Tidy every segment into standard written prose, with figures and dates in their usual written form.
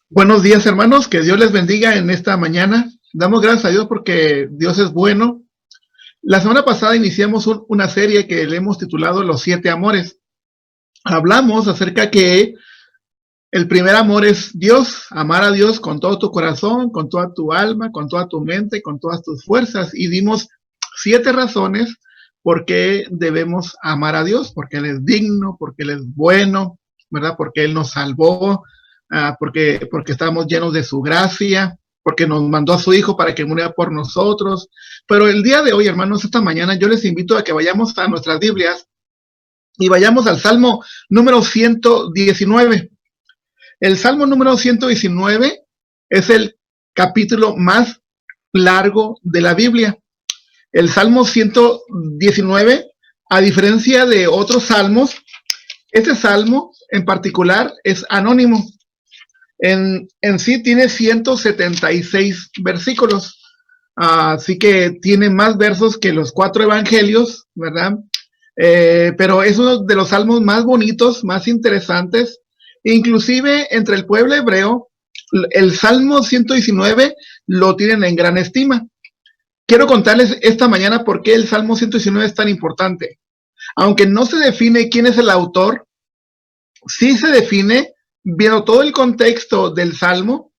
Buenos días, hermanos, que Dios les bendiga en esta mañana. Damos gracias a Dios porque Dios es bueno. La semana pasada iniciamos una serie que le hemos titulado Los Siete Amores. Hablamos acerca que el primer amor es Dios, amar a Dios con todo tu corazón, con toda tu alma, con toda tu mente, con todas tus fuerzas. Y dimos 7 razones por qué debemos amar a Dios, porque Él es digno, porque Él es bueno, ¿verdad? Porque Él nos salvó, porque estamos llenos de su gracia, porque nos mandó a su Hijo para que muriera por nosotros. Pero el día de hoy, hermanos, esta mañana yo les invito a que vayamos a nuestras Biblias y vayamos al Salmo número 119. El Salmo número 119 es el capítulo más largo de la Biblia. El Salmo 119, a diferencia de otros salmos, este salmo en particular es anónimo. En sí tiene 176 versículos, así que tiene más versos que los 4 evangelios, ¿verdad? Pero es uno de los salmos más bonitos, más interesantes. Inclusive entre el pueblo hebreo, el Salmo 119 lo tienen en gran estima. Quiero contarles esta mañana por qué el Salmo 119 es tan importante. Aunque no se define quién es el autor, sí se define, viendo todo el contexto del Salmo,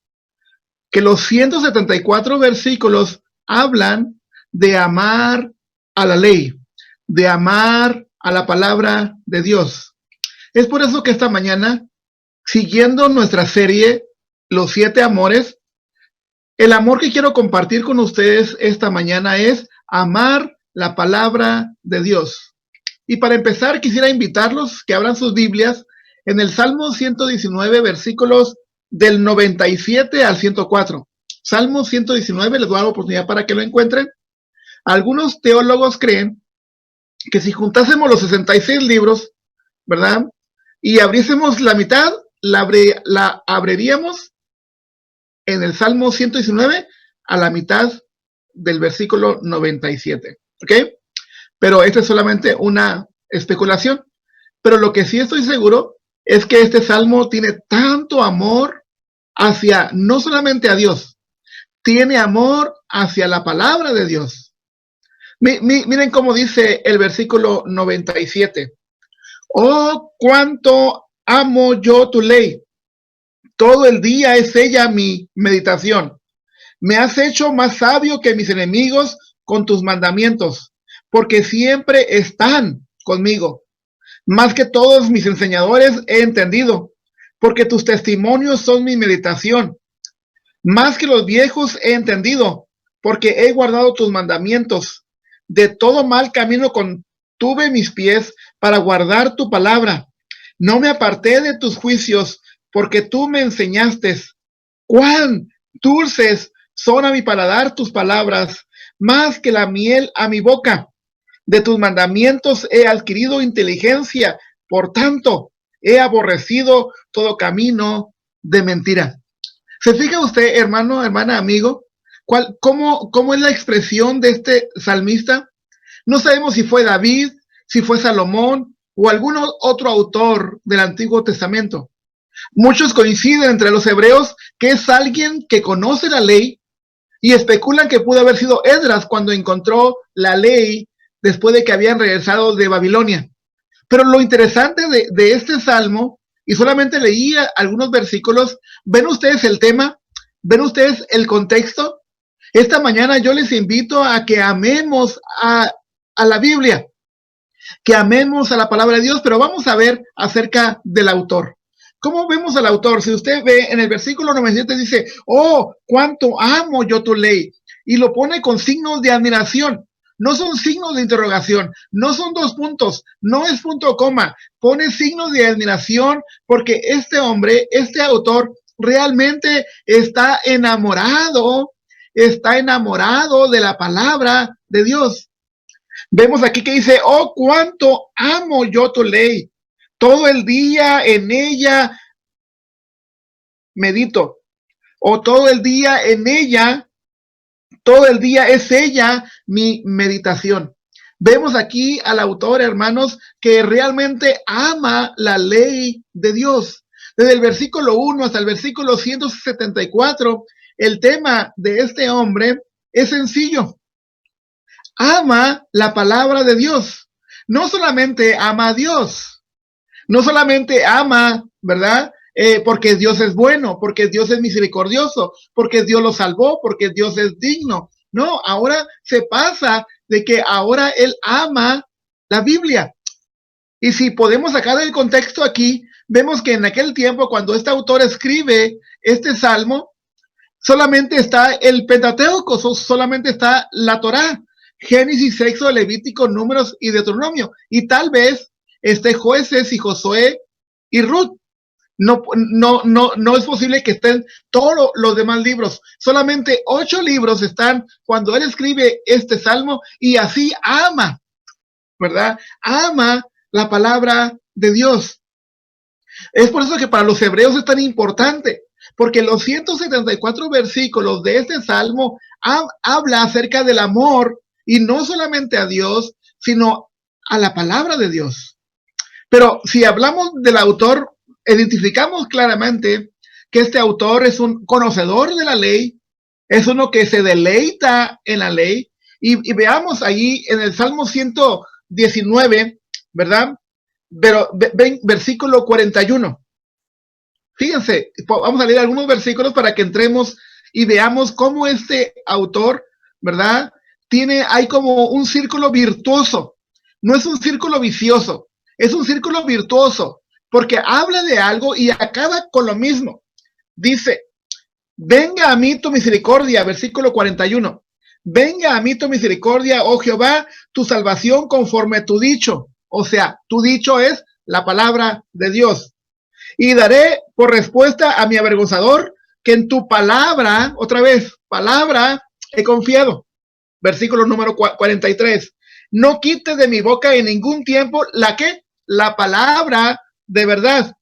que los 174 versículos hablan de amar a la ley, de amar a la palabra de Dios. Es por eso que esta mañana, siguiendo nuestra serie, Los 7 Amores, el amor que quiero compartir con ustedes esta mañana es amar la palabra de Dios. Y para empezar, quisiera invitarlos que abran sus Biblias en el Salmo 119, versículos del 97 al 104. Salmo 119, les doy la oportunidad para que lo encuentren. Algunos teólogos creen que si juntásemos los 66 libros, ¿verdad? Y abriésemos la mitad, la abriríamos en el Salmo 119 a la mitad del versículo 97. ¿Ok? Pero esta es solamente una especulación. Pero lo que sí estoy seguro es que este salmo tiene tanto amor hacia, no solamente a Dios, tiene amor hacia la palabra de Dios. Miren cómo dice el versículo 97. Oh, cuánto amo yo tu ley. Todo el día es ella mi meditación. Me has hecho más sabio que mis enemigos con tus mandamientos, porque siempre están conmigo. Más que todos mis enseñadores he entendido, porque tus testimonios son mi meditación. Más que los viejos he entendido, porque he guardado tus mandamientos. De todo mal camino contuve mis pies para guardar tu palabra. No me aparté de tus juicios, porque tú me enseñaste. Cuán dulces son a mi paladar tus palabras, más que la miel a mi boca. De tus mandamientos he adquirido inteligencia, por tanto, he aborrecido todo camino de mentira. ¿Se fija usted, hermano, hermana, amigo? ¿Cómo es la expresión de este salmista? No sabemos si fue David, si fue Salomón o algún otro autor del Antiguo Testamento. Muchos coinciden entre los hebreos que es alguien que conoce la ley y especulan que pudo haber sido Esdras cuando encontró la ley después de que habían regresado de Babilonia. Pero lo interesante de este salmo, y solamente leí algunos versículos, ¿ven ustedes el tema? ¿Ven ustedes el contexto? Esta mañana yo les invito a que amemos a la Biblia, que amemos a la palabra de Dios, pero vamos a ver acerca del autor. ¿Cómo vemos al autor? Si usted ve en el versículo 97 dice, oh, cuánto amo yo tu ley, y lo pone con signos de admiración. No son signos de interrogación, no son 2 puntos, no es punto coma, pone signos de admiración porque este hombre, este autor, realmente está enamorado de la palabra de Dios. Vemos aquí que dice, oh, cuánto amo yo tu ley, todo el día en ella medito, o todo el día en ella, todo el día es ella mi meditación. Vemos aquí al autor, hermanos, que realmente ama la ley de Dios. Desde el versículo 1 hasta el versículo 174, el tema de este hombre es sencillo. Ama la palabra de Dios. No solamente ama a Dios, no solamente ama, ¿verdad? Porque Dios es bueno, porque Dios es misericordioso, porque Dios lo salvó, porque Dios es digno. No, ahora se pasa de que ahora él ama la Biblia. Y si podemos sacar el contexto aquí, vemos que en aquel tiempo, cuando este autor escribe este salmo, solamente está el Pentateuco, solamente está la Torá, Génesis, Éxodo, Levítico, Números y Deuteronomio. Y tal vez esté Jueces y Josué y Ruth. No es posible que estén todos los demás libros. Solamente 8 libros están cuando él escribe este salmo y así ama, ¿verdad? Ama la palabra de Dios. Es por eso que para los hebreos es tan importante, porque los 174 versículos de este salmo habla acerca del amor, y no solamente a Dios, sino a la palabra de Dios. Pero si hablamos del autor, identificamos claramente que este autor es un conocedor de la ley, es uno que se deleita en la ley, y veamos allí en el Salmo 119, ¿verdad? Pero ven, versículo 41. Fíjense, vamos a leer algunos versículos para que entremos y veamos cómo este autor, ¿verdad? Hay como un círculo virtuoso. No es un círculo vicioso, es un círculo virtuoso, porque habla de algo y acaba con lo mismo. Dice, venga a mí tu misericordia, versículo 41. Venga a mí tu misericordia, oh Jehová, tu salvación conforme a tu dicho. O sea, tu dicho es la palabra de Dios. Y daré por respuesta a mi avergonzador que en tu palabra, otra vez, palabra, he confiado. Versículo número 43. No quites de mi boca en ningún tiempo la palabra de verdad.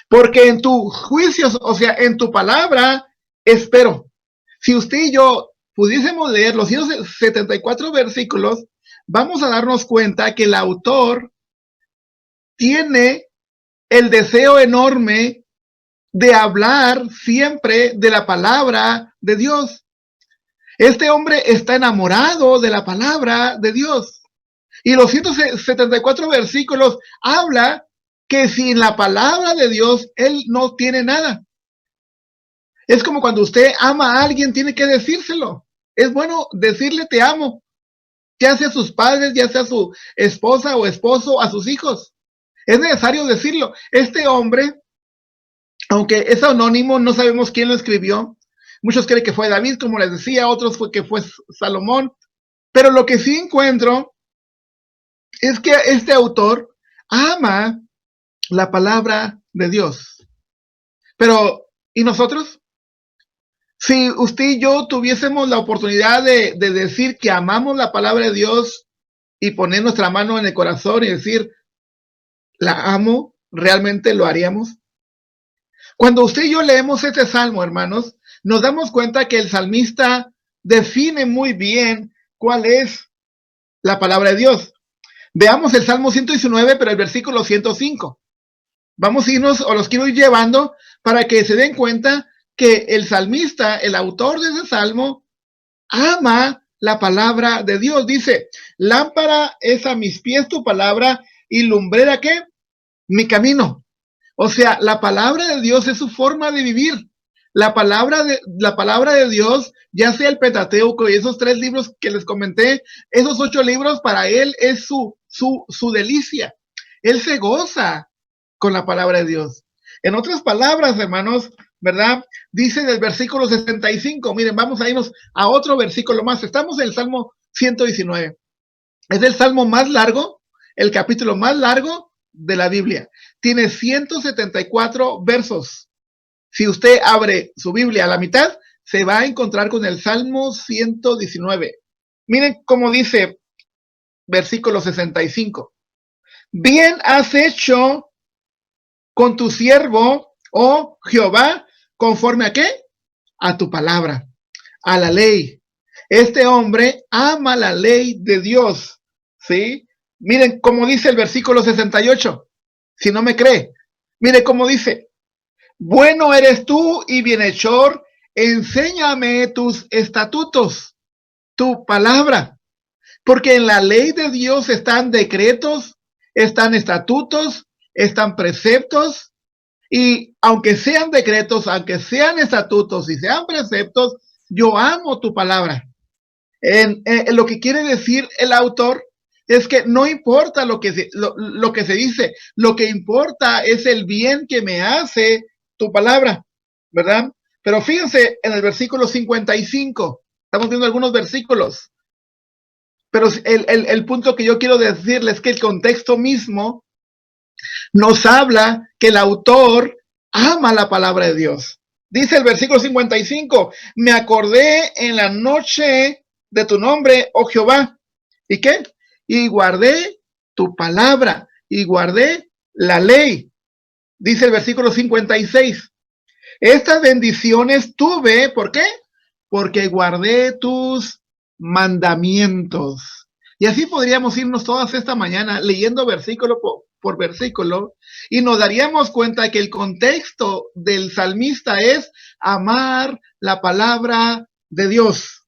Porque en tus juicios, o sea, en tu palabra, espero. Si usted y yo pudiésemos leer los 174 versículos, vamos a darnos cuenta que el autor tiene el deseo enorme de hablar siempre de la palabra de Dios. Este hombre está enamorado de la palabra de Dios. Y los 174 versículos habla que sin la palabra de Dios, él no tiene nada. Es como cuando usted ama a alguien, tiene que decírselo. Es bueno decirle te amo, ya sea a sus padres, ya sea a su esposa o esposo, a sus hijos. Es necesario decirlo. Este hombre, aunque es anónimo, no sabemos quién lo escribió. Muchos creen que fue David, como les decía, otros que fue Salomón. Pero lo que sí encuentro es que este autor ama la palabra de Dios. Pero, ¿y nosotros? Si usted y yo tuviésemos la oportunidad de decir que amamos la palabra de Dios y poner nuestra mano en el corazón y decir, la amo, ¿realmente lo haríamos? Cuando usted y yo leemos este salmo, hermanos, nos damos cuenta que el salmista define muy bien cuál es la palabra de Dios. Veamos el Salmo 119, pero el versículo 105. Vamos a irnos, o los quiero ir llevando, para que se den cuenta que el salmista, el autor de ese salmo, ama la palabra de Dios. Dice, lámpara es a mis pies tu palabra y lumbrera, ¿qué? Mi camino. O sea, la palabra de Dios es su forma de vivir. La palabra de Dios, ya sea el Pentateuco y esos 3 libros que les comenté, esos 8 libros para él es su delicia. Él se goza con la palabra de Dios. En otras palabras, hermanos, ¿verdad? Dice en el versículo 65, miren, vamos a irnos a otro versículo más. Estamos en el Salmo 119. Es el salmo más largo, el capítulo más largo de la Biblia. Tiene 174 versos. Si usted abre su Biblia a la mitad, se va a encontrar con el Salmo 119. Miren cómo dice versículo 65. Bien has hecho con tu siervo, oh Jehová, conforme a qué? A tu palabra, a la ley. Este hombre ama la ley de Dios, ¿sí? Miren cómo dice el versículo 68. Si no me cree, mire cómo dice. Bueno eres tú y bienhechor, enséñame tus estatutos, tu palabra, porque en la ley de Dios están decretos, están estatutos, están preceptos, y aunque sean decretos, aunque sean estatutos y sean preceptos, yo amo tu palabra. Lo que quiere decir el autor es que no importa lo que se dice, lo que importa es el bien que me hace tu palabra, ¿verdad? Pero fíjense en el versículo 55, estamos viendo algunos versículos, pero el punto que yo quiero decirles es que el contexto mismo nos habla que el autor ama la palabra de Dios. Dice el versículo 55, me acordé en la noche de tu nombre, oh Jehová. ¿Y qué? Y guardé tu palabra y guardé la ley. Dice el versículo 56, estas bendiciones tuve, ¿por qué? Porque guardé tus mandamientos. Y así podríamos irnos todas esta mañana leyendo versículo por versículo y nos daríamos cuenta que el contexto del salmista es amar la palabra de Dios.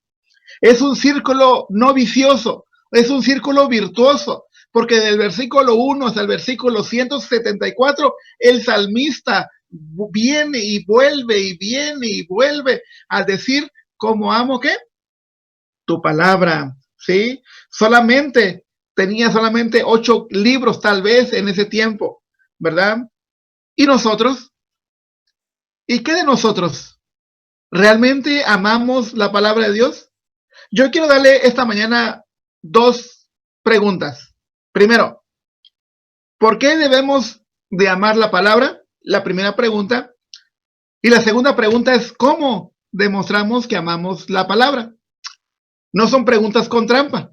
Es un círculo no vicioso, es un círculo virtuoso, porque del versículo 1 hasta el versículo 174, el salmista viene y vuelve a decir, ¿cómo amo qué? Tu palabra, ¿sí? Tenía solamente 8 libros tal vez en ese tiempo, ¿verdad? ¿Y nosotros? ¿Y qué de nosotros? ¿Realmente amamos la palabra de Dios? Yo quiero darle esta mañana 2 preguntas. Primero, ¿por qué debemos de amar la palabra? La primera pregunta. Y la segunda pregunta es, ¿cómo demostramos que amamos la palabra? No son preguntas con trampa.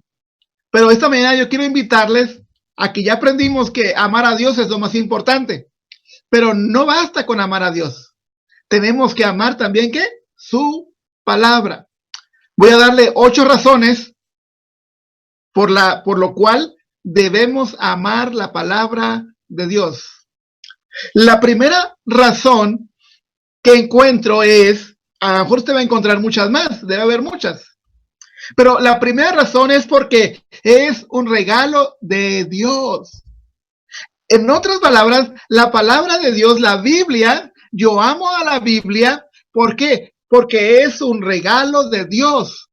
Pero esta mañana yo quiero invitarles a que ya aprendimos que amar a Dios es lo más importante. Pero no basta con amar a Dios. Tenemos que amar también, ¿qué? Su palabra. Voy a darle 8 razones por lo cual debemos amar la palabra de Dios. La primera razón que encuentro es, a lo mejor usted va a encontrar muchas más, debe haber muchas, pero la primera razón es porque es un regalo de Dios. En otras palabras, la palabra de Dios, la Biblia, yo amo a la Biblia, ¿por qué? Porque es un regalo de Dios.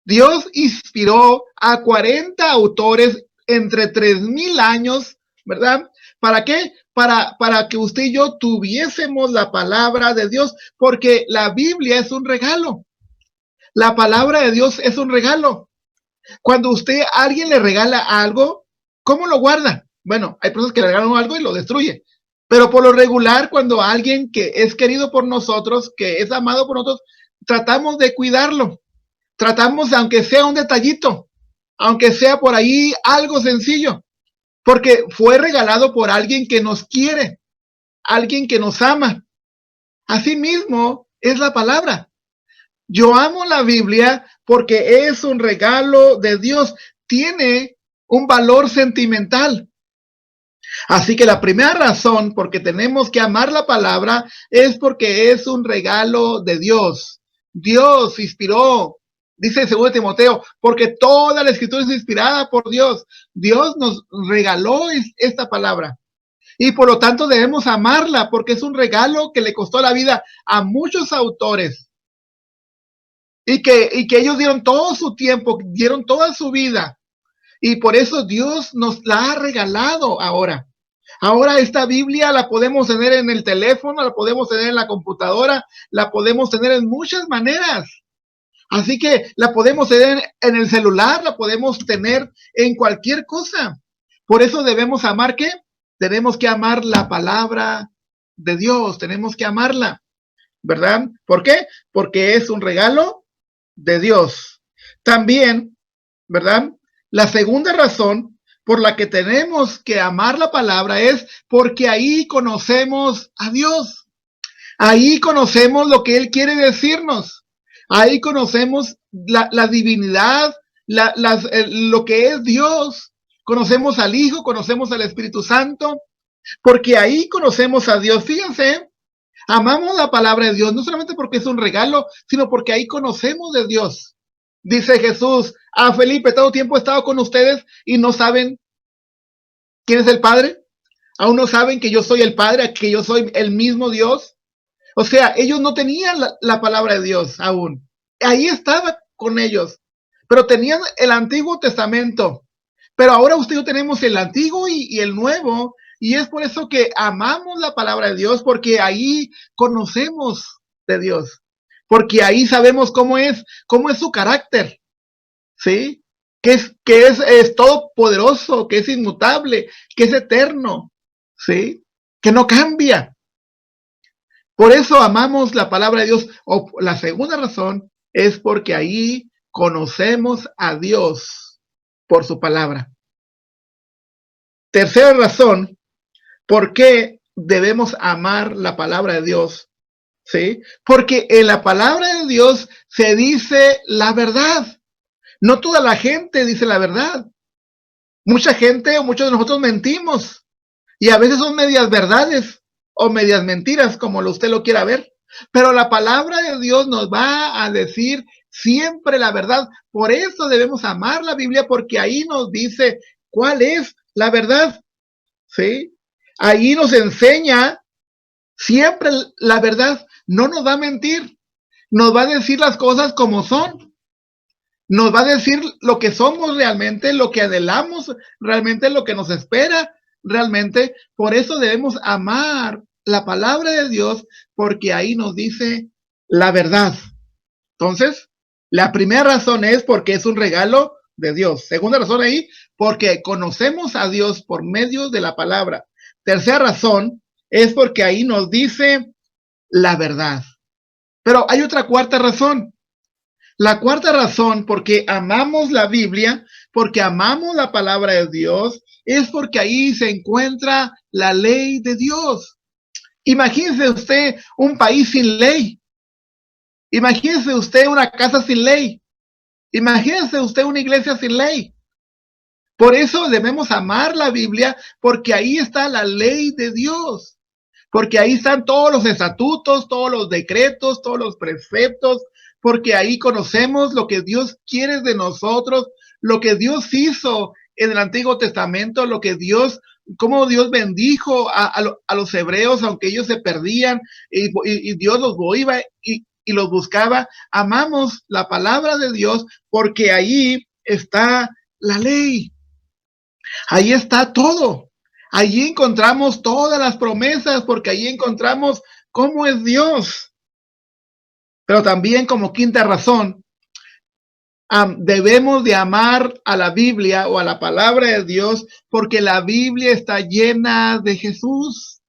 Dios inspiró a 40 autores entre 3000 años, ¿verdad? ¿Para qué? Para que usted y yo tuviésemos la palabra de Dios, porque la Biblia es un regalo. La palabra de Dios es un regalo. Cuando alguien le regala algo, ¿cómo lo guarda? Bueno, hay personas que le regalan algo y lo destruye. Pero por lo regular, cuando alguien que es querido por nosotros, que es amado por nosotros, tratamos de cuidarlo. Tratamos, aunque sea un detallito, aunque sea por ahí algo sencillo, porque fue regalado por alguien que nos quiere, alguien que nos ama. Asimismo, es la palabra. Yo amo la Biblia porque es un regalo de Dios, tiene un valor sentimental. Así que la primera razón por que tenemos que amar la palabra es porque es un regalo de Dios. Dios inspiró, dice 2 Timoteo, porque toda la escritura es inspirada por Dios. Dios nos regaló esta palabra. Y por lo tanto debemos amarla porque es un regalo que le costó la vida a muchos autores. Y que ellos dieron todo su tiempo, dieron toda su vida. Y por eso Dios nos la ha regalado ahora. Ahora esta Biblia la podemos tener en el teléfono, la podemos tener en la computadora, la podemos tener en muchas maneras. Así que la podemos tener en el celular, la podemos tener en cualquier cosa. Por eso debemos amar, ¿qué? Tenemos que amar la palabra de Dios, tenemos que amarla, ¿verdad? ¿Por qué? Porque es un regalo de Dios. También, ¿verdad? La segunda razón por la que tenemos que amar la palabra es porque ahí conocemos a Dios. Ahí conocemos lo que Él quiere decirnos. Ahí conocemos la divinidad, lo que es Dios. Conocemos al Hijo, conocemos al Espíritu Santo, porque ahí conocemos a Dios. Fíjense Amamos la palabra de Dios, no solamente porque es un regalo, sino porque ahí conocemos de Dios. Dice Jesús a Felipe, todo tiempo he estado con ustedes y no saben quién es el Padre. Aún no saben que yo soy el Padre, que yo soy el mismo Dios. O sea, ellos no tenían la palabra de Dios aún. Ahí estaba con ellos, pero tenían el Antiguo Testamento. Pero ahora usted y yo tenemos el Antiguo y el Nuevo, y es por eso que amamos la palabra de Dios, porque ahí conocemos de Dios, porque ahí sabemos cómo es su carácter, ¿sí? Que es todopoderoso, que es inmutable, que es eterno, ¿sí? Que no cambia. Por eso amamos la palabra de Dios. O la segunda razón es porque ahí conocemos a Dios por su palabra. Tercera razón, ¿por qué debemos amar la palabra de Dios? ¿Sí? Porque en la palabra de Dios se dice la verdad. No toda la gente dice la verdad. Mucha gente o muchos de nosotros mentimos. Y a veces son medias verdades o medias mentiras, como usted lo quiera ver. Pero la palabra de Dios nos va a decir siempre la verdad. Por eso debemos amar la Biblia, porque ahí nos dice cuál es la verdad. ¿Sí? Ahí nos enseña siempre la verdad. No nos va a mentir. Nos va a decir las cosas como son. Nos va a decir lo que somos realmente, lo que anhelamos realmente, lo que nos espera realmente. Por eso debemos amar la palabra de Dios, porque ahí nos dice la verdad. Entonces, la primera razón es porque es un regalo de Dios. Segunda razón ahí, porque conocemos a Dios por medio de la palabra. Tercera razón es porque ahí nos dice la verdad. Pero hay otra cuarta razón. La cuarta razón, porque amamos la Biblia, porque amamos la palabra de Dios, es porque ahí se encuentra la ley de Dios. Imagínese usted un país sin ley. Imagínese usted una casa sin ley. Imagínese usted una iglesia sin ley. Por eso debemos amar la Biblia, porque ahí está la ley de Dios. Porque ahí están todos los estatutos, todos los decretos, todos los preceptos, porque ahí conocemos lo que Dios quiere de nosotros, lo que Dios hizo en el Antiguo Testamento, lo que Dios, cómo Dios bendijo a los hebreos, aunque ellos se perdían, y Dios los iba y los buscaba. Amamos la palabra de Dios porque ahí está la ley, ahí está todo. Allí encontramos todas las promesas, porque allí encontramos cómo es Dios. Pero también, como quinta razón, debemos de amar a la Biblia o a la palabra de Dios, porque la Biblia está llena de Jesús.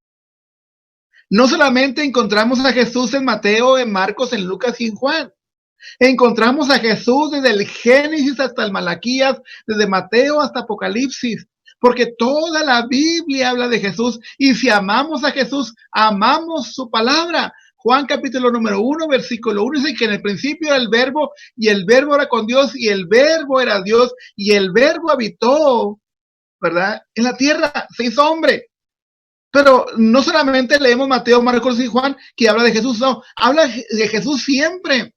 No solamente encontramos a Jesús en Mateo, en Marcos, en Lucas y en Juan. Encontramos a Jesús desde el Génesis hasta el Malaquías, desde Mateo hasta Apocalipsis, porque toda la Biblia habla de Jesús, y si amamos a Jesús, amamos su palabra. Juan capítulo número 1, versículo 1, dice que en el principio era el verbo, y el verbo era con Dios, y el verbo era Dios, y el verbo habitó, ¿verdad?, en la tierra, se hizo hombre. Pero no solamente leemos Mateo, Marcos y Juan, que habla de Jesús, no, habla de Jesús siempre.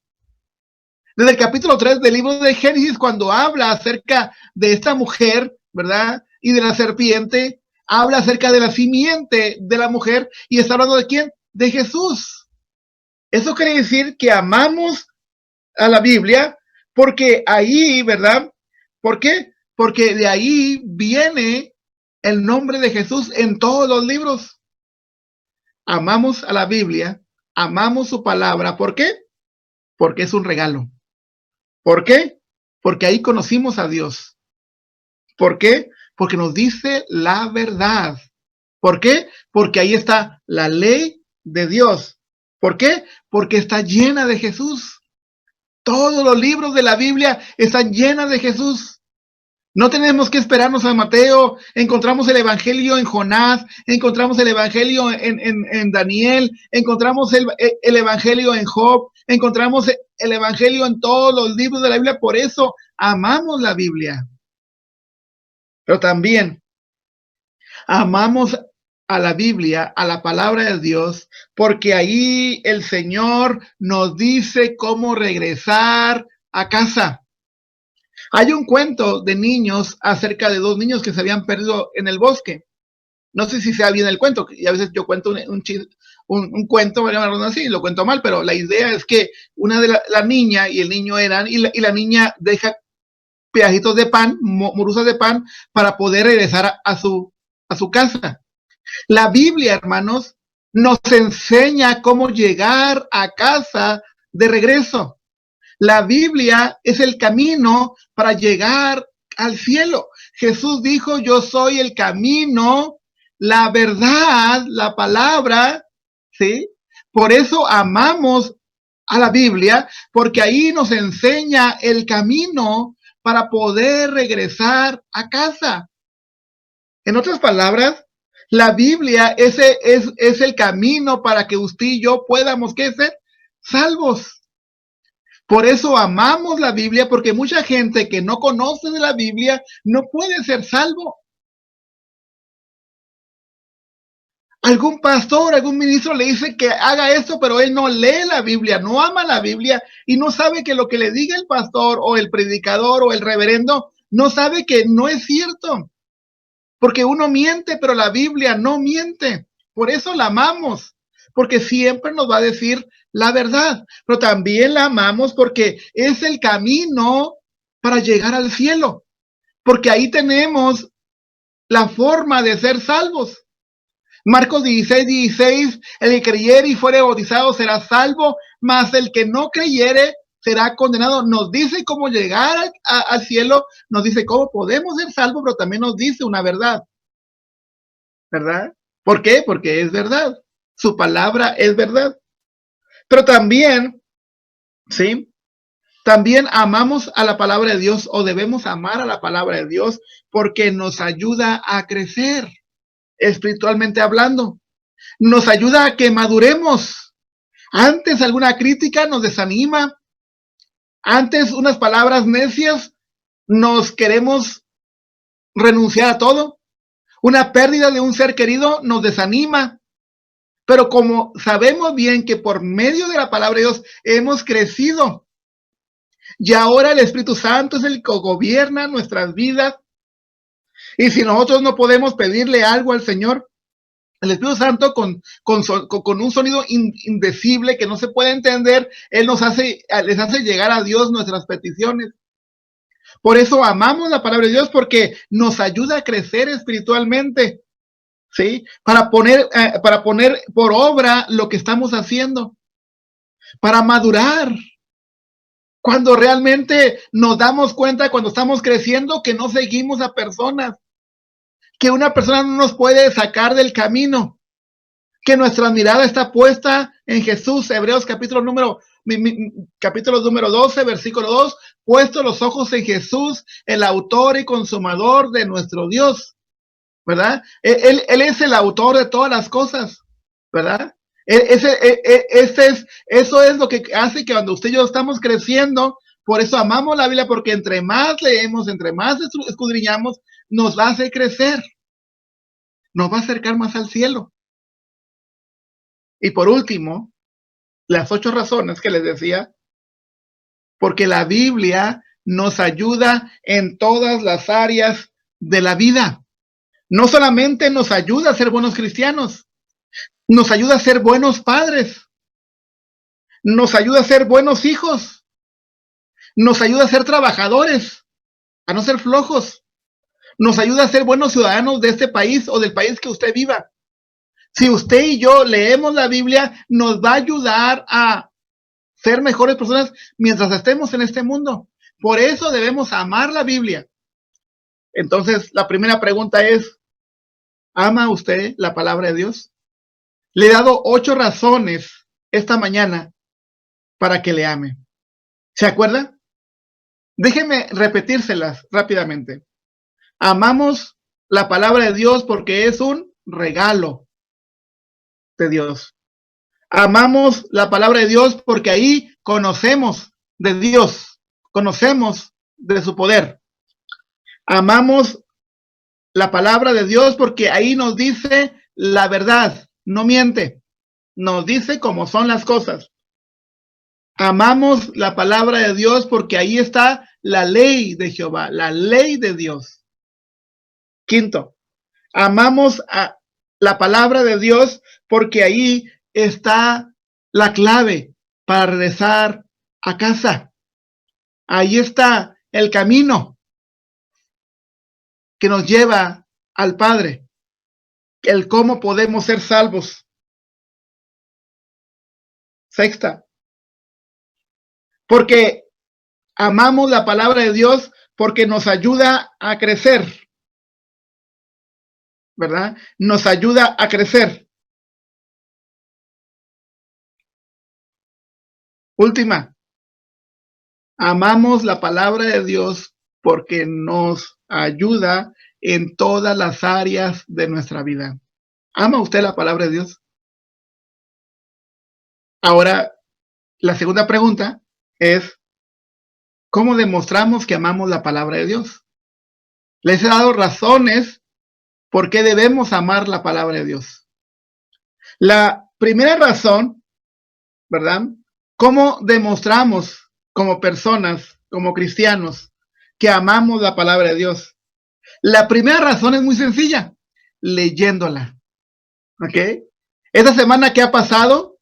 Desde el capítulo 3 del libro de Génesis, cuando habla acerca de esta mujer, ¿verdad?, y de la serpiente, habla acerca de la simiente de la mujer, y está hablando de ¿quién? De Jesús. Eso quiere decir que amamos a la Biblia, porque ahí, ¿verdad? ¿Por qué? Porque de ahí viene el nombre de Jesús en todos los libros. Amamos a la Biblia, amamos su palabra. ¿Por qué? Porque es un regalo. ¿Por qué? Porque ahí conocimos a Dios. ¿Por qué? Porque nos dice la verdad. ¿Por qué? Porque ahí está la ley de Dios. ¿Por qué? Porque está llena de Jesús. Todos los libros de la Biblia están llenos de Jesús. No tenemos que esperarnos a Mateo. Encontramos el Evangelio en Jonás, encontramos el Evangelio en Daniel, encontramos el Evangelio en Job, encontramos el Evangelio en todos los libros de la Biblia. Por eso amamos la Biblia. Pero también amamos a la Biblia, a la palabra de Dios, porque ahí el Señor nos dice cómo regresar a casa. Hay un cuento de niños acerca de dos niños que se habían perdido en el bosque. No sé si sea bien el cuento, y a veces yo cuento un cuento, así, lo cuento mal, pero la idea es que una de la niña y el niño eran, y la niña deja pedacitos de pan, morusas de pan, para poder regresar a su casa. La Biblia, hermanos, nos enseña cómo llegar a casa de regreso. La Biblia es el camino para llegar al cielo. Jesús dijo, yo soy el camino, la verdad, la palabra, ¿sí? Por eso amamos a la Biblia, porque ahí nos enseña el camino para poder regresar a casa. En otras palabras, la Biblia es el camino para que usted y yo podamos, ¿qué ser? Salvos. Por eso amamos la Biblia, porque mucha gente que no conoce de la Biblia no puede ser salvo. Algún pastor, algún ministro le dice que haga esto, pero él no lee la Biblia, no ama la Biblia y no sabe que lo que le diga el pastor o el predicador o el reverendo, no sabe que no es cierto. Porque uno miente, pero la Biblia no miente. Por eso la amamos, porque siempre nos va a decir la verdad, pero también la amamos porque es el camino para llegar al cielo, porque ahí tenemos la forma de ser salvos. Marcos 16:16, el que creyere y fuere bautizado será salvo, mas el que no creyere será condenado. Nos dice cómo llegar al cielo, nos dice cómo podemos ser salvos, pero también nos dice una verdad. ¿Verdad? ¿Por qué? Porque es verdad. Su palabra es verdad. Pero también, ¿sí? También amamos a la palabra de Dios o debemos amar a la palabra de Dios porque nos ayuda a crecer espiritualmente hablando. Nos ayuda a que maduremos. Antes alguna crítica nos desanima. Antes unas palabras necias nos queremos renunciar a todo. Una pérdida de un ser querido nos desanima. Pero como sabemos bien que por medio de la palabra de Dios hemos crecido, y ahora el Espíritu Santo es el que gobierna nuestras vidas, y si nosotros no podemos pedirle algo al Señor, el Espíritu Santo con un sonido indecible que no se puede entender, Él les hace llegar a Dios nuestras peticiones. Por eso amamos la palabra de Dios, porque nos ayuda a crecer espiritualmente. ¿Sí? Para poner por obra lo que estamos haciendo, para madurar. Cuando realmente nos damos cuenta, cuando estamos creciendo, que no seguimos a personas, que una persona no nos puede sacar del camino, que nuestra mirada está puesta en Jesús. Hebreos capítulo número 12, versículo 2, puesto los ojos en Jesús, el autor y consumador de nuestro Dios. ¿Verdad? Él es el autor de todas las cosas, ¿verdad? Eso es lo que hace que cuando usted y yo estamos creciendo, por eso amamos la Biblia, porque entre más leemos, entre más escudriñamos, nos va a hacer crecer, nos va a acercar más al cielo. Y por último, las 8 razones que les decía, porque la Biblia nos ayuda en todas las áreas de la vida. No solamente nos ayuda a ser buenos cristianos, nos ayuda a ser buenos padres, nos ayuda a ser buenos hijos, nos ayuda a ser trabajadores, a no ser flojos, nos ayuda a ser buenos ciudadanos de este país o del país que usted viva. Si usted y yo leemos la Biblia, nos va a ayudar a ser mejores personas mientras estemos en este mundo. Por eso debemos amar la Biblia. Entonces, la primera pregunta es, ¿ama usted la palabra de Dios? Le he dado 8 razones esta mañana para que le ame. ¿Se acuerda? Déjeme repetírselas rápidamente. Amamos la palabra de Dios porque es un regalo de Dios. Amamos la palabra de Dios porque ahí conocemos de Dios, conocemos de su poder. Amamos la palabra de Dios porque ahí nos dice la verdad, no miente, nos dice cómo son las cosas. Amamos la palabra de Dios porque ahí está la ley de Jehová, la ley de Dios. Quinto, amamos a la palabra de Dios porque ahí está la clave para regresar a casa. Ahí está el camino que nos lleva al Padre, el cómo podemos ser salvos. Sexta, porque amamos la palabra de Dios porque nos ayuda a crecer, ¿verdad? Nos ayuda a crecer. Última, amamos la palabra de Dios porque nos ayuda en todas las áreas de nuestra vida. ¿Ama usted la palabra de Dios? Ahora, la segunda pregunta es, ¿cómo demostramos que amamos la palabra de Dios? Les he dado razones por qué debemos amar la palabra de Dios. La primera razón, ¿verdad? ¿Cómo demostramos como personas, como cristianos, que amamos la palabra de Dios? La primera razón es muy sencilla, leyéndola. ¿Ok? Esta semana que ha pasado,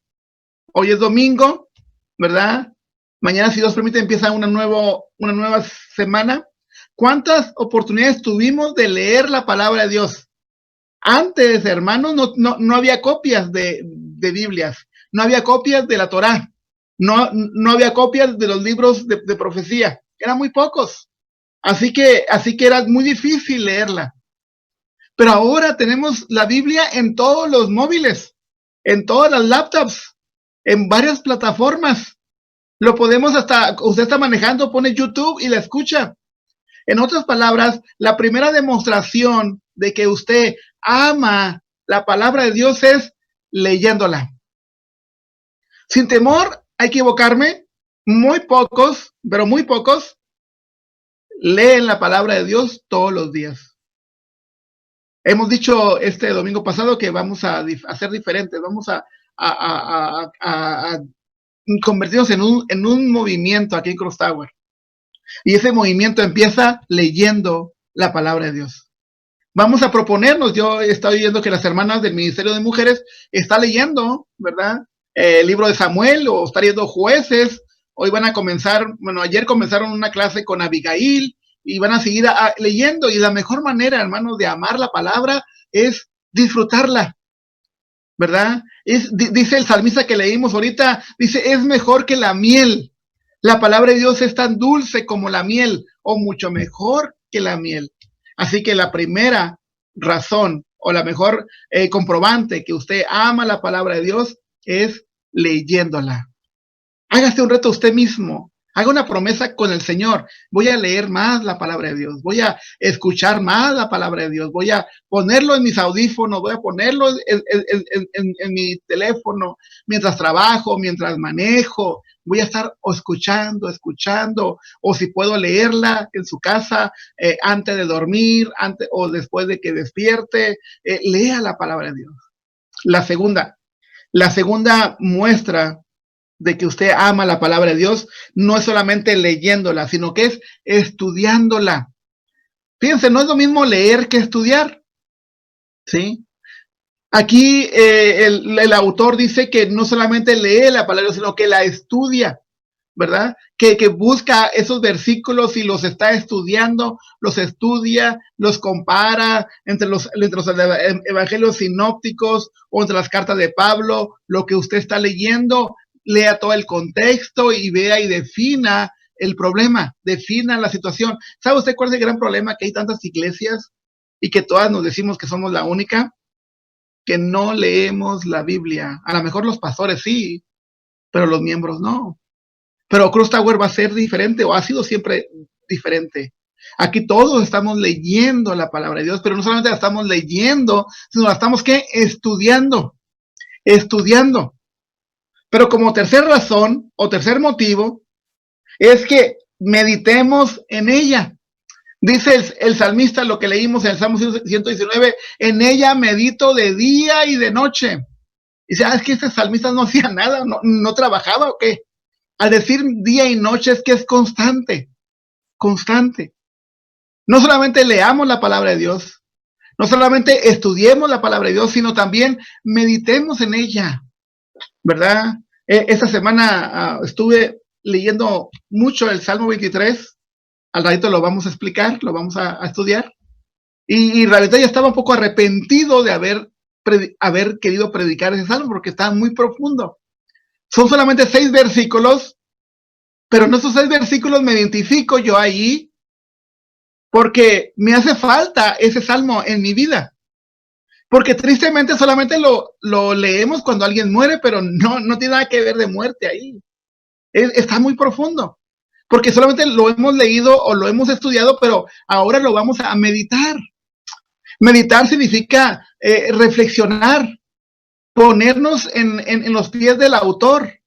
hoy es domingo, ¿verdad? Mañana, si Dios permite, empieza una nueva semana. ¿Cuántas oportunidades tuvimos de leer la palabra de Dios? Antes, hermanos, no había copias de Biblias, no había copias de la Torá, no había copias de los libros de profecía, eran muy pocos. Así que era muy difícil leerla. Pero ahora tenemos la Biblia en todos los móviles, en todas las laptops, en varias plataformas. Lo podemos usted está manejando, pone YouTube y la escucha. En otras palabras, la primera demostración de que usted ama la palabra de Dios es leyéndola. Sin temor a equivocarme, muy pocos, pero muy pocos, leen la palabra de Dios todos los días. Hemos dicho este domingo pasado que vamos a ser diferentes, vamos a convertirnos en un movimiento aquí en Cross Tower. Y ese movimiento empieza leyendo la palabra de Dios. Vamos a proponernos, yo he estado viendo que las hermanas del Ministerio de Mujeres están leyendo, ¿verdad? El libro de Samuel o están leyendo Jueces. Hoy van a comenzar, bueno, ayer comenzaron una clase con Abigail y van a seguir leyendo. Y la mejor manera, hermanos, de amar la palabra es disfrutarla, ¿verdad? Dice el salmista que leímos ahorita, dice, es mejor que la miel. La palabra de Dios es tan dulce como la miel, o mucho mejor que la miel. Así que la primera razón, o la mejor comprobante que usted ama la palabra de Dios, es leyéndola. Hágase un reto usted mismo. Haga una promesa con el Señor. Voy a leer más la palabra de Dios. Voy a escuchar más la palabra de Dios. Voy a ponerlo en mis audífonos. Voy a ponerlo en mi teléfono mientras trabajo, mientras manejo. Voy a estar escuchando. O si puedo leerla en su casa antes de dormir, antes o después de que despierte. Lea la palabra de Dios. La segunda muestra de que usted ama la palabra de Dios, no es solamente leyéndola, sino que es estudiándola. Fíjense, no es lo mismo leer que estudiar, ¿sí? Aquí el autor dice que no solamente lee la palabra, sino que la estudia, ¿verdad? Que busca esos versículos y los está estudiando, los estudia, los compara entre los evangelios sinópticos o entre las cartas de Pablo, lo que usted está leyendo, lea todo el contexto y vea y defina el problema, defina la situación. ¿Sabe usted cuál es el gran problema? Que hay tantas iglesias y que todas nos decimos que somos la única, que no leemos la Biblia. A lo mejor los pastores sí, pero los miembros no. Pero Cross Tower va a ser diferente o ha sido siempre diferente. Aquí todos estamos leyendo la palabra de Dios, pero no solamente la estamos leyendo, sino la estamos ¿qué? Estudiando. Pero como tercera razón o tercer motivo es que meditemos en ella. Dice el salmista, lo que leímos en el Salmo 119, en ella medito de día y de noche. Y dice, es que este salmista no hacía nada, no trabajaba o qué. Al decir día y noche es que es constante, constante. No solamente leamos la palabra de Dios, no solamente estudiemos la palabra de Dios, sino también meditemos en ella, ¿verdad? Esta semana estuve leyendo mucho el Salmo 23, al ratito lo vamos a explicar, lo vamos a estudiar, y en realidad ya estaba un poco arrepentido de haber querido predicar ese salmo, porque está muy profundo. Son solamente 6 versículos, pero en esos 6 versículos me identifico yo ahí, porque me hace falta ese salmo en mi vida. Porque tristemente solamente lo leemos cuando alguien muere, pero no tiene nada que ver de muerte ahí. Está muy profundo. Porque solamente lo hemos leído o lo hemos estudiado, pero ahora lo vamos a meditar. Meditar significa reflexionar, ponernos en los pies del autor.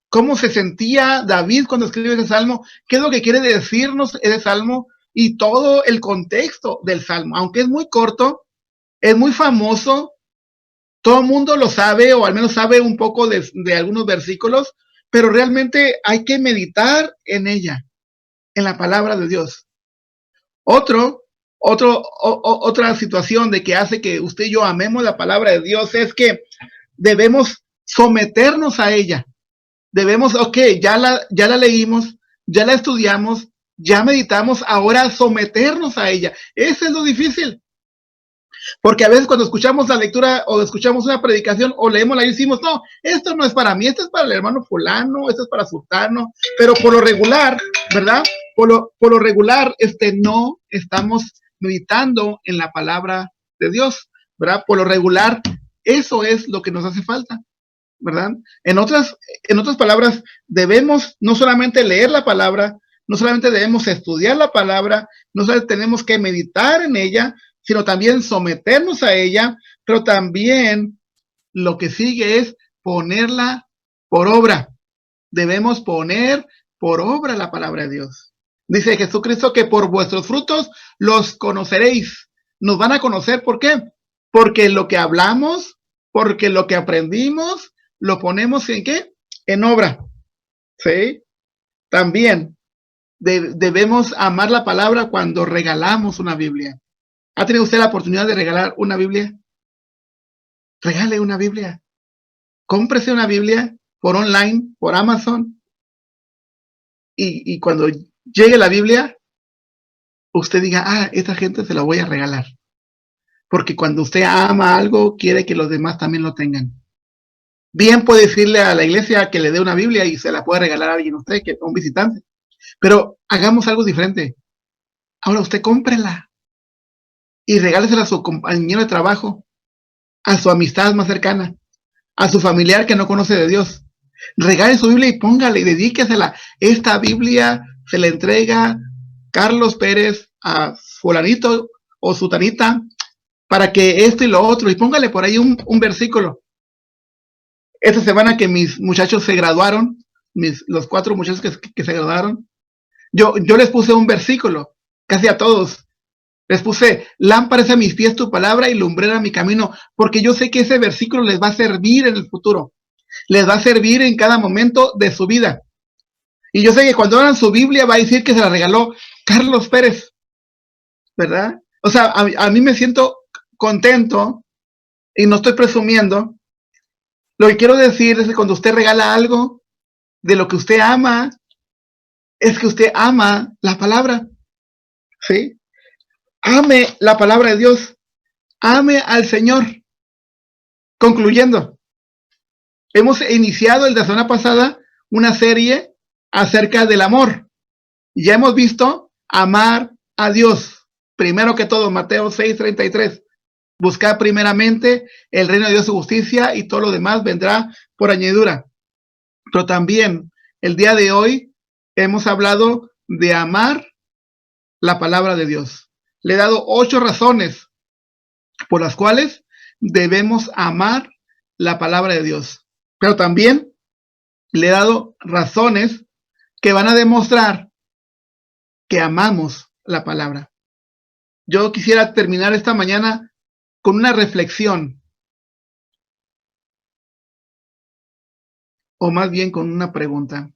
¿Cómo se sentía David cuando escribe ese salmo? ¿Qué es lo que quiere decirnos ese salmo? Y todo el contexto del salmo. Aunque es muy corto, es muy famoso, todo el mundo lo sabe, o al menos sabe un poco de algunos versículos, pero realmente hay que meditar en ella, en la palabra de Dios. Otra situación de que hace que usted y yo amemos la palabra de Dios es que debemos someternos a ella. Debemos, ya la leímos, ya la estudiamos, ya meditamos, ahora someternos a ella. Eso es lo difícil. Porque a veces cuando escuchamos la lectura o escuchamos una predicación o leemos la y decimos, no, esto no es para mí, esto es para el hermano fulano, esto es para sultano, pero por lo regular, ¿verdad? Por lo regular, no estamos meditando en la palabra de Dios, ¿verdad? Por lo regular, eso es lo que nos hace falta, ¿verdad? En otras palabras, debemos no solamente leer la palabra, no solamente debemos estudiar la palabra, no solamente tenemos que meditar en ella, sino también someternos a ella, pero también lo que sigue es ponerla por obra. Debemos poner por obra la palabra de Dios. Dice Jesucristo que por vuestros frutos los conoceréis. Nos van a conocer, ¿por qué? Porque lo que hablamos, porque lo que aprendimos, lo ponemos en ¿qué? En obra. ¿Sí? También debemos amar la palabra cuando regalamos una Biblia. ¿Ha tenido usted la oportunidad de regalar una Biblia? Regale una Biblia. Cómprese una Biblia por online, por Amazon. Y cuando llegue la Biblia, usted diga, esta gente se la voy a regalar. Porque cuando usted ama algo, quiere que los demás también lo tengan. Bien puede decirle a la iglesia que le dé una Biblia y se la puede regalar a alguien usted, que es un visitante. Pero hagamos algo diferente. Ahora usted cómprela y regálesela a su compañero de trabajo, a su amistad más cercana, a su familiar que no conoce de Dios. Regale su Biblia y póngale y dedíquesela. Esta Biblia se le entrega Carlos Pérez a fulanito o sutanita para que esto y lo otro, y póngale por ahí un versículo. Esta semana que mis muchachos se graduaron, los 4 muchachos que se graduaron, yo les puse un versículo, casi a todos. Les puse, lámpara es a mis pies tu palabra y lumbrera mi camino, porque yo sé que ese versículo les va a servir en el futuro. Les va a servir en cada momento de su vida. Y yo sé que cuando abran su Biblia va a decir que se la regaló Carlos Pérez, ¿verdad? O sea, a mí me siento contento y no estoy presumiendo. Lo que quiero decir es que cuando usted regala algo de lo que usted ama, es que usted ama la palabra, ¿sí? Ame la palabra de Dios, ame al Señor. Concluyendo, hemos iniciado el de la semana pasada una serie acerca del amor. Ya hemos visto amar a Dios. Primero que todo, Mateo 6:33. Buscar primeramente el reino de Dios y su justicia y todo lo demás vendrá por añadidura. Pero también el día de hoy hemos hablado de amar la palabra de Dios. Le he dado 8 razones por las cuales debemos amar la palabra de Dios. Pero también le he dado razones que van a demostrar que amamos la palabra. Yo quisiera terminar esta mañana con una reflexión, o más bien con una pregunta.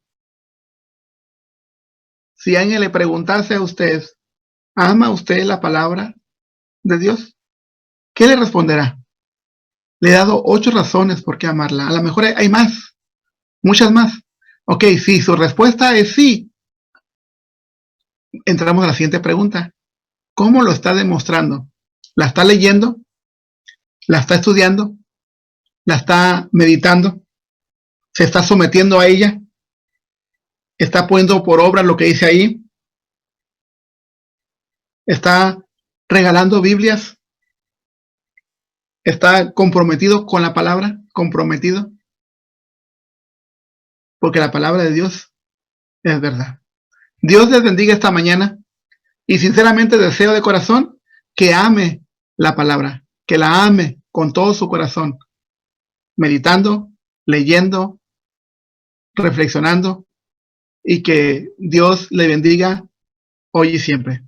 Si alguien le preguntase a usted, ¿ama usted la palabra de Dios? ¿Qué le responderá? Le he dado 8 razones por qué amarla. A lo mejor hay más, muchas más. Ok, si su respuesta es sí, entramos a la siguiente pregunta. ¿Cómo lo está demostrando? ¿La está leyendo? ¿La está estudiando? ¿La está meditando? ¿Se está sometiendo a ella? ¿Está poniendo por obra lo que dice ahí? ¿Está regalando Biblias? ¿Está comprometido con la palabra? ¿Comprometido? Porque la palabra de Dios es verdad. Dios les bendiga esta mañana y sinceramente deseo de corazón que ame la palabra, que la ame con todo su corazón, meditando, leyendo, reflexionando y que Dios le bendiga hoy y siempre.